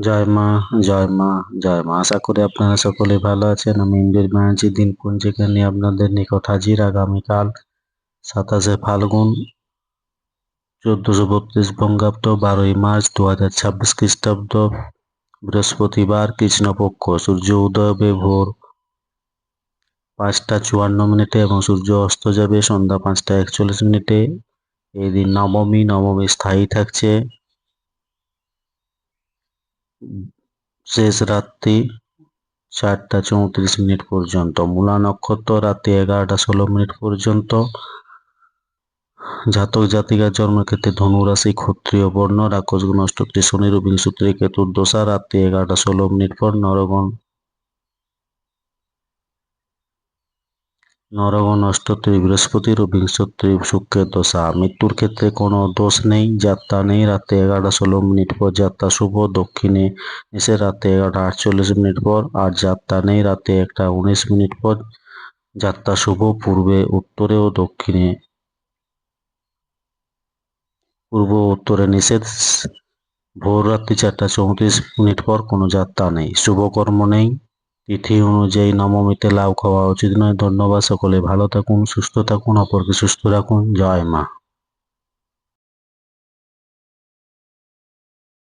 জয় মা, জয় মা, জয় মা। আশা করি আপনারা সকলে ভালো আছেন। আমি ইন্দ্রিয় ব্যানার্জি দিনপঞ্জিকা নিয়ে আপনাদের নিকট হাজির। আগামীকাল 27শে ফাল্গুন 1432 বঙ্গাব্দ, 12ই মার্চ 2026 খ্রিস্টাব্দ, বৃহস্পতিবার, কৃষ্ণপক্ষ। সূর্য উদয় হবে ভোর 5টা 54 এবং সূর্য অস্ত যাবে সন্ধ্যা 5টা 41। এই দিন নবমী। নবমী স্থায়ী থাকছে শেষ রাত্রি 4টা 34 পর্যন্ত। মূলা নক্ষত্র রাত্রি 11টা 16 পর্যন্ত। জাতক জাতিকার জন্মক্ষেত্রে ধনু রাশি, ক্ষত্রিয় বর্ণ, রাক্ষসগণ অষ্টত্রী শনি, বিংশত্রী কেতুর দশা রাত্রি 11টা 16 পর। নরগণ অষ্টত্রী বৃহস্পতি, বিংশত্রী শুক্রের দশা। মৃত্যুর ক্ষেত্রে কোনো দোষ নেই, যাত্রা নেই রাত্রি 11টা 16 পর। যাত্রা শুভ দক্ষিণে এসে রাত্রি 11টা 48 পর, আর যাত্রা নেই রাত্রি 1টা 19 পর। যাত্রা শুভ পূর্বে, উত্তরে ও দক্ষিণে। পূর্ব ও উত্তরে নিষেধ। ভোর রাত্রি 4টা 34 পর কোনো যাত্রা নেই, শুভকর্ম নেই। তিথি অনুযায়ী নবমীতে লাউ খাওয়া উচিত নয়। ধন্যবাদ। সকলে ভালো থাকুন, সুস্থ থাকুন, অপরকে সুস্থ রাখুন। জয় মা।